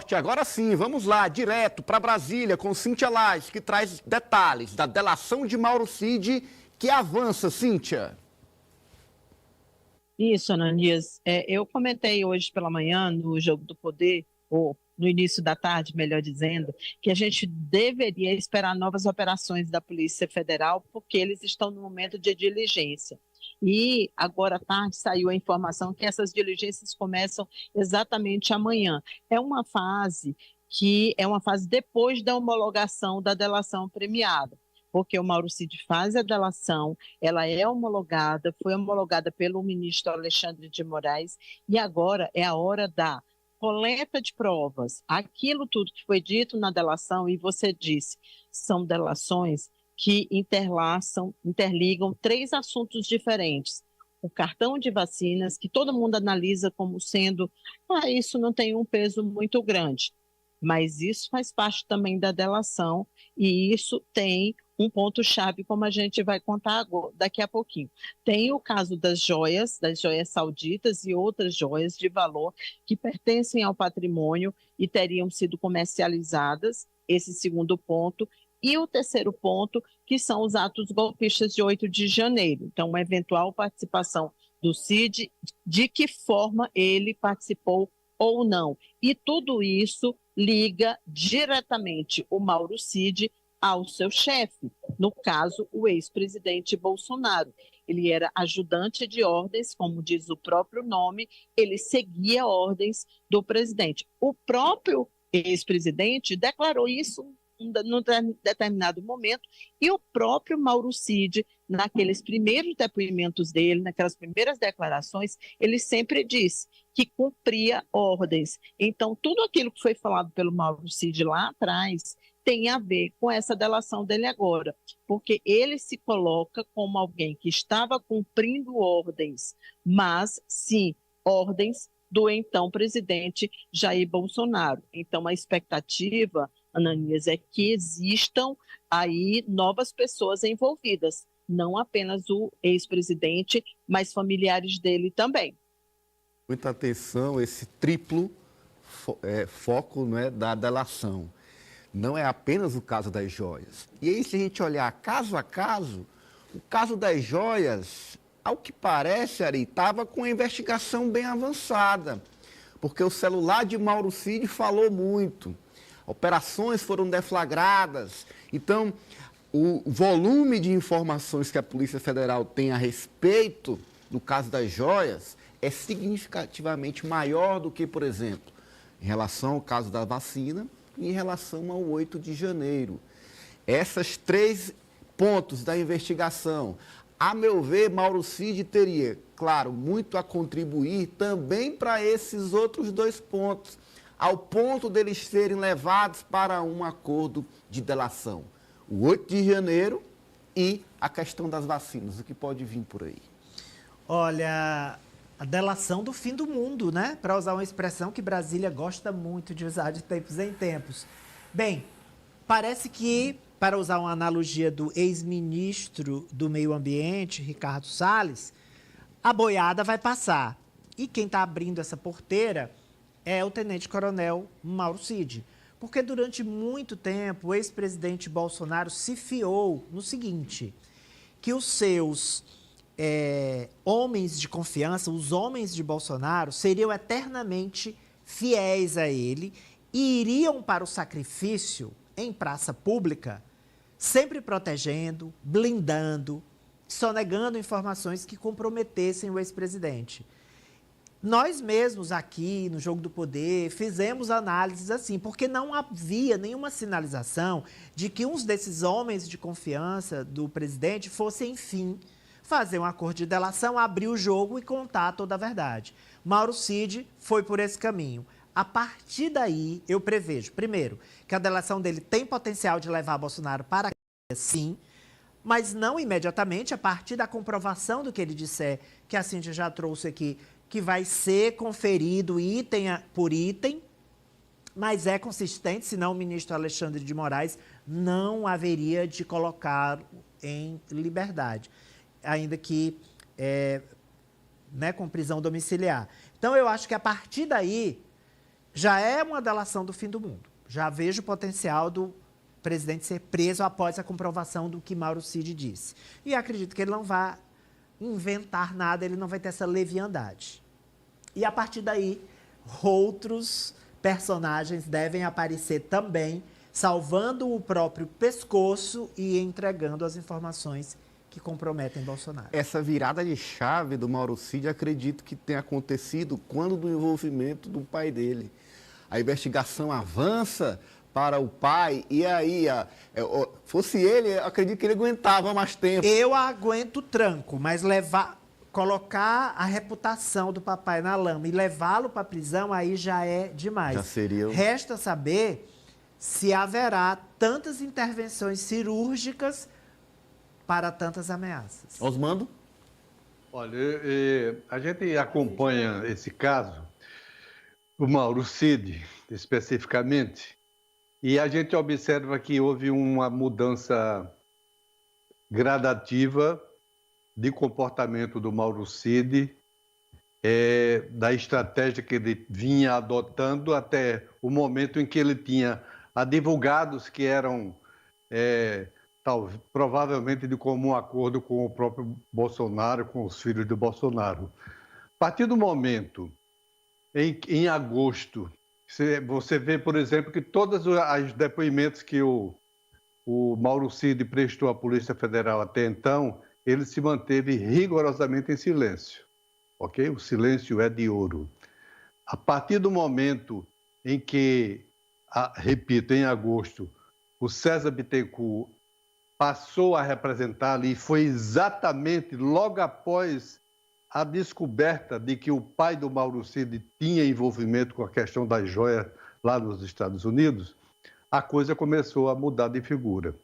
esporte. Agora sim, vamos lá, direto para Brasília com Cíntia Lage, que traz detalhes da delação de Mauro Cid, que avança, Cíntia. Isso, Ananias. Eu comentei hoje pela manhã no Jogo do Poder, ou no início da tarde, melhor dizendo, que a gente deveria esperar novas operações da Polícia Federal, porque eles estão no momento de diligência. E agora à tarde saiu a informação que essas diligências começam exatamente amanhã. É uma fase que é uma fase depois da homologação da delação premiada, porque o Mauro Cid faz a delação, ela é homologada, foi homologada pelo ministro Alexandre de Moraes, e agora é a hora da coleta de provas. Aquilo tudo que foi dito na delação, e você disse, são delações que interligam três assuntos diferentes. O cartão de vacinas, que todo mundo analisa como sendo, isso não tem um peso muito grande, mas isso faz parte também da delação, e isso tem um ponto-chave, como a gente vai contar daqui a pouquinho. Tem o caso das joias sauditas e outras joias de valor que pertencem ao patrimônio e teriam sido comercializadas, esse segundo ponto. E o terceiro ponto, que são os atos golpistas de 8 de janeiro. Então, uma eventual participação do Cid, de que forma ele participou ou não. E tudo isso liga diretamente o Mauro Cid ao seu chefe, no caso, o ex-presidente Bolsonaro. Ele era ajudante de ordens, como diz o próprio nome, ele seguia ordens do presidente. O próprio ex-presidente declarou isso num determinado momento, e o próprio Mauro Cid, naqueles primeiros depoimentos dele, naquelas primeiras declarações, ele sempre disse que cumpria ordens. Então, tudo aquilo que foi falado pelo Mauro Cid lá atrás tem a ver com essa delação dele agora, porque ele se coloca como alguém que estava cumprindo ordens, mas sim, ordens do então presidente Jair Bolsonaro. Então, a expectativa, Ananias, é que existam aí novas pessoas envolvidas, não apenas o ex-presidente, mas familiares dele também. Muita atenção, esse triplo foco, né, da delação. Não é apenas o caso das joias. E aí, se a gente olhar caso a caso, o caso das joias, ao que parece, Ari, estava com a investigação bem avançada, porque o celular de Mauro Cid falou muito, operações foram deflagradas. Então, o volume de informações que a Polícia Federal tem a respeito do caso das joias é significativamente maior do que, por exemplo, em relação ao caso da vacina, em relação ao 8 de janeiro. Esses três pontos da investigação, a meu ver, Mauro Cid teria, claro, muito a contribuir também para esses outros dois pontos, ao ponto deles serem levados para um acordo de delação. O 8 de janeiro e a questão das vacinas, o que pode vir por aí? Olha, a delação do fim do mundo, né? Para usar uma expressão que Brasília gosta muito de usar de tempos em tempos. Bem, parece que, para usar uma analogia do ex-ministro do Meio Ambiente, Ricardo Salles, a boiada vai passar. E quem está abrindo essa porteira é o tenente-coronel Mauro Cid. Porque durante muito tempo o ex-presidente Bolsonaro se fiou no seguinte, que os seus homens de confiança, os homens de Bolsonaro, seriam eternamente fiéis a ele e iriam para o sacrifício em praça pública, sempre protegendo, blindando, sonegando informações que comprometessem o ex-presidente. Nós mesmos aqui no Jogo do Poder fizemos análises assim, porque não havia nenhuma sinalização de que uns desses homens de confiança do presidente fossem, enfim, fazer um acordo de delação, abrir o jogo e contar toda a verdade. Mauro Cid foi por esse caminho. A partir daí, eu prevejo, primeiro, que a delação dele tem potencial de levar Bolsonaro para a cadeia, sim, mas não imediatamente, a partir da comprovação do que ele disser, que a Cíntia já trouxe aqui, que vai ser conferido item por item, mas é consistente, senão o ministro Alexandre de Moraes não haveria de colocá-lo em liberdade, ainda que com prisão domiciliar. Então, eu acho que a partir daí já é uma delação do fim do mundo. Já vejo o potencial do presidente ser preso após a comprovação do que Mauro Cid disse. E acredito que ele não vai inventar nada, ele não vai ter essa leviandade. E a partir daí, outros personagens devem aparecer também, salvando o próprio pescoço e entregando as informações que comprometem Bolsonaro. Essa virada de chave do Mauro Cid, acredito que tenha acontecido quando do envolvimento do pai dele. A investigação avança para o pai, e aí, fosse ele, eu acredito que ele aguentava mais tempo. Eu aguento o tranco, mas colocar a reputação do papai na lama e levá-lo para a prisão, aí já é demais. Já seria. Resta saber se haverá tantas intervenções cirúrgicas para tantas ameaças. Osmando? Olha, a gente acompanha esse caso, o Mauro Cid, especificamente, e a gente observa que houve uma mudança gradativa de comportamento do Mauro Cid, da estratégia que ele vinha adotando até o momento em que ele tinha advogados que eram provavelmente de comum acordo com o próprio Bolsonaro, com os filhos do Bolsonaro. A partir do momento em agosto, você vê, por exemplo, que todos os depoimentos que o Mauro Cid prestou à Polícia Federal até então, ele se manteve rigorosamente em silêncio, ok? O silêncio é de ouro. A partir do momento em que, repito, em agosto, o César Bittencourt passou a representar ali, foi exatamente logo após a descoberta de que o pai do Mauro Cid tinha envolvimento com a questão das joias lá nos Estados Unidos, a coisa começou a mudar de figura.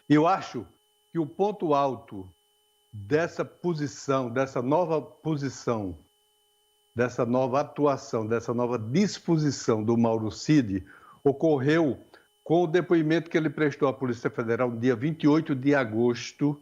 E eu acho que o ponto alto dessa posição, dessa nova atuação, dessa nova disposição do Mauro Cid, ocorreu com o depoimento que ele prestou à Polícia Federal no dia 28 de agosto,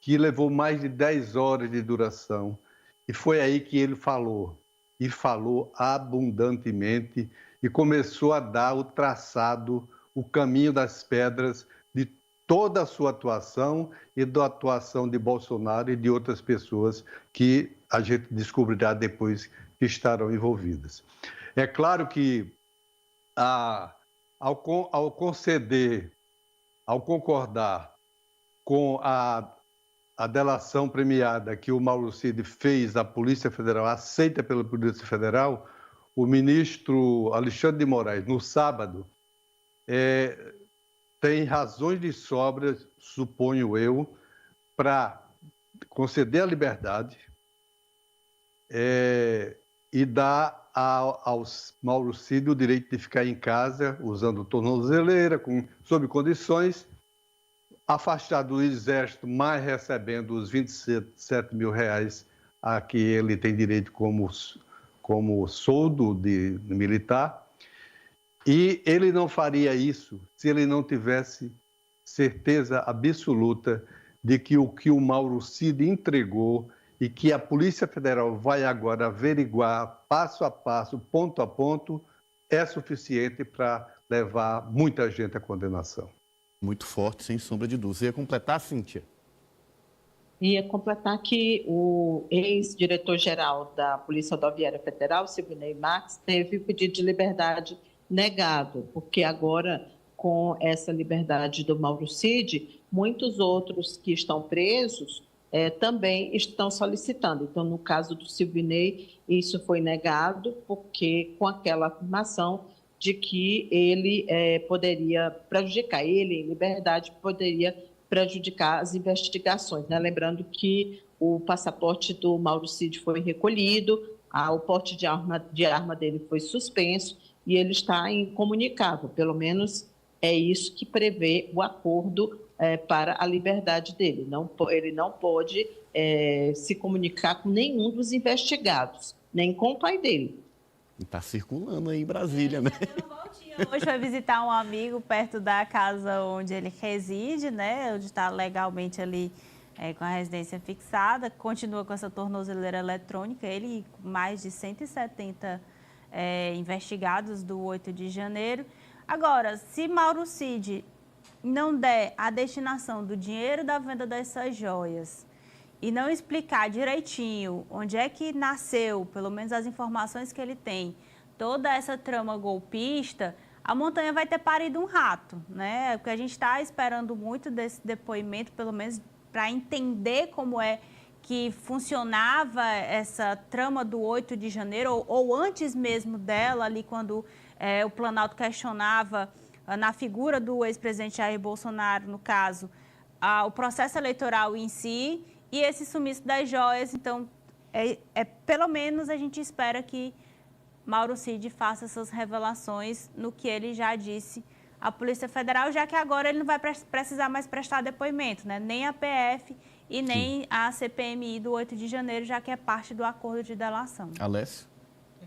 que levou mais de 10 horas de duração. E foi aí que ele falou, e falou abundantemente, e começou a dar o traçado, o caminho das pedras de toda a sua atuação e da atuação de Bolsonaro e de outras pessoas que a gente descobrirá depois que estarão envolvidas. É claro que ao concordar com a delação premiada que o Mauro Cid fez à Polícia Federal, aceita pela Polícia Federal, o ministro Alexandre de Moraes, no sábado, tem razões de sobra, suponho eu, para conceder a liberdade e dar ao Mauro Cid o direito de ficar em casa, usando tornozeleira, sob condições, afastado do Exército, mas recebendo os 27 mil reais a que ele tem direito como soldo de militar. E ele não faria isso se ele não tivesse certeza absoluta de que o que o Mauro Cid entregou e que a Polícia Federal vai agora averiguar passo a passo, ponto a ponto, é suficiente para levar muita gente à condenação. Muito forte, sem sombra de dúvida. Você ia completar, Cíntia? Ia completar que o ex-diretor-geral da Polícia Rodoviária Federal, Silvinei Marques, teve o pedido de liberdade negado, porque agora, com essa liberdade do Mauro Cid, muitos outros que estão presos também estão solicitando. Então, no caso do Silvinei, isso foi negado, porque com aquela afirmação de que ele poderia prejudicar, ele em liberdade poderia prejudicar as investigações, né? Lembrando que o passaporte do Mauro Cid foi recolhido, o porte de arma dele foi suspenso e ele está incomunicável, pelo menos é isso que prevê o acordo para a liberdade dele. Ele não pode se comunicar com nenhum dos investigados, nem com o pai dele. Está circulando aí em Brasília, né? Hoje foi visitar um amigo perto da casa onde ele reside, né? Onde está legalmente ali com a residência fixada. Continua com essa tornozeleira eletrônica. Ele, mais de 170 investigados do 8 de janeiro. Agora, se Mauro Cid não der a destinação do dinheiro da venda dessas joias e não explicar direitinho onde é que nasceu, pelo menos as informações que ele tem, toda essa trama golpista, a montanha vai ter parido um rato, né? Porque a gente está esperando muito desse depoimento, pelo menos para entender como é que funcionava essa trama do 8 de janeiro, ou antes mesmo dela, ali quando o Planalto questionava na figura do ex-presidente Jair Bolsonaro, no caso, o processo eleitoral em si e esse sumiço das joias. Então, pelo menos a gente espera que Mauro Cid faça essas revelações no que ele já disse à Polícia Federal, já que agora ele não vai precisar mais prestar depoimento, né? Nem a PF e nem a CPMI do 8 de janeiro, já que é parte do acordo de delação. Alessio?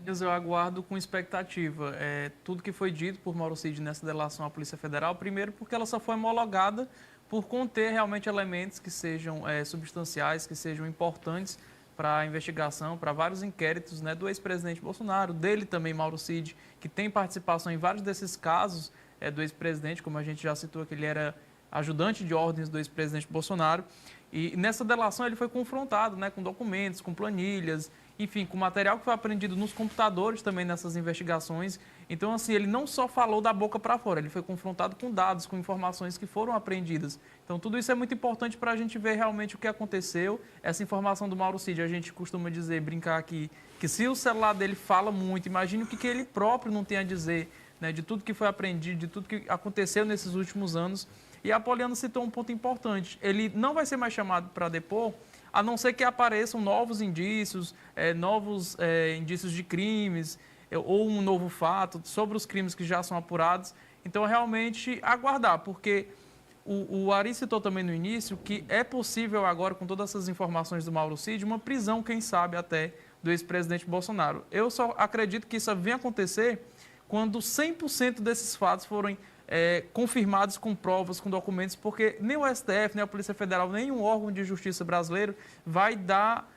Eu aguardo com expectativa tudo que foi dito por Mauro Cid nessa delação à Polícia Federal, primeiro porque ela só foi homologada por conter realmente elementos que sejam substanciais, que sejam importantes para a investigação, para vários inquéritos, né, do ex-presidente Bolsonaro, dele também, Mauro Cid, que tem participação em vários desses casos do ex-presidente, como a gente já citou, que ele era ajudante de ordens do ex-presidente Bolsonaro. E nessa delação ele foi confrontado, né, com documentos, com planilhas, enfim, com material que foi apreendido nos computadores também nessas investigações. Então, assim, ele não só falou da boca para fora, ele foi confrontado com dados, com informações que foram apreendidas. Então, tudo isso é muito importante para a gente ver realmente o que aconteceu. Essa informação do Mauro Cid, a gente costuma dizer, brincar aqui, que se o celular dele fala muito, imagine o que ele próprio não tem a dizer, né, de tudo que foi apreendido, de tudo que aconteceu nesses últimos anos. E a Poliana citou um ponto importante. Ele não vai ser mais chamado para depor, a não ser que apareçam novos indícios, indícios de crimes, ou um novo fato sobre os crimes que já são apurados. Então, realmente, aguardar, porque o Ari citou também no início que é possível agora, com todas essas informações do Mauro Cid, uma prisão, quem sabe, até do ex-presidente Bolsonaro. Eu só acredito que isso venha acontecer quando 100% desses fatos forem confirmados com provas, com documentos, porque nem o STF, nem a Polícia Federal, nenhum órgão de justiça brasileiro vai dar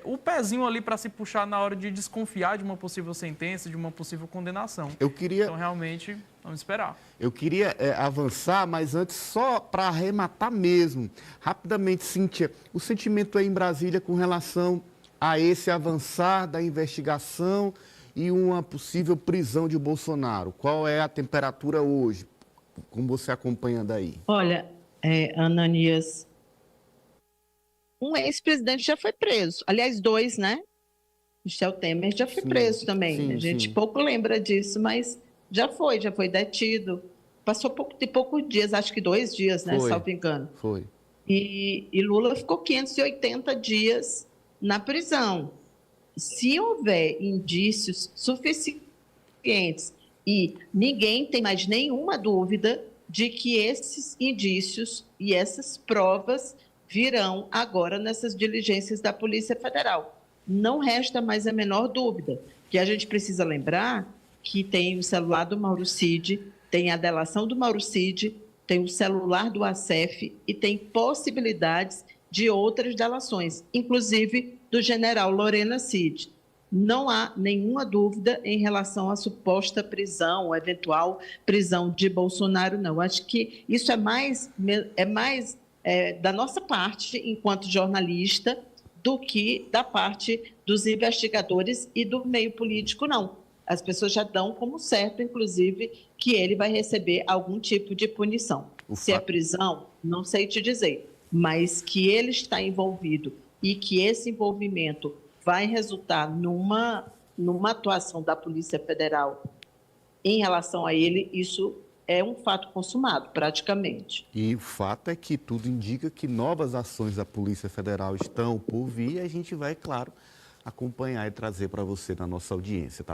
o pezinho ali para se puxar na hora de desconfiar de uma possível sentença, de uma possível condenação. Então, realmente, vamos esperar. Eu queria avançar, mas antes, só para arrematar mesmo, rapidamente, Cíntia, o sentimento aí em Brasília com relação a esse avançar da investigação e uma possível prisão de Bolsonaro. Qual é a temperatura hoje? Como você acompanha daí? Olha, Ananias, um ex-presidente já foi preso. Aliás, 2, né? Michel Temer já foi preso também. Sim, a gente sim. pouco lembra disso, mas já foi detido. Passou poucos dias, acho que 2 dias, né? Salvo engano. Foi. E Lula ficou 580 dias na prisão. Se houver indícios suficientes e ninguém tem mais nenhuma dúvida de que esses indícios e essas provas virão agora nessas diligências da Polícia Federal. Não resta mais a menor dúvida, que a gente precisa lembrar que tem o celular do Mauro Cid, tem a delação do Mauro Cid, tem o celular do ACEF e tem possibilidades de outras delações, inclusive do general Lorena Cid. Não há nenhuma dúvida em relação à suposta prisão, ou eventual prisão de Bolsonaro, não. Acho que isso é mais da nossa parte, enquanto jornalista, do que da parte dos investigadores e do meio político, não. As pessoas já dão como certo, inclusive, que ele vai receber algum tipo de punição. Se é prisão, não sei te dizer, mas que ele está envolvido e que esse envolvimento vai resultar numa atuação da Polícia Federal em relação a ele, isso é um fato consumado, praticamente. E o fato é que tudo indica que novas ações da Polícia Federal estão por vir e a gente vai, claro, acompanhar e trazer para você na nossa audiência, tá?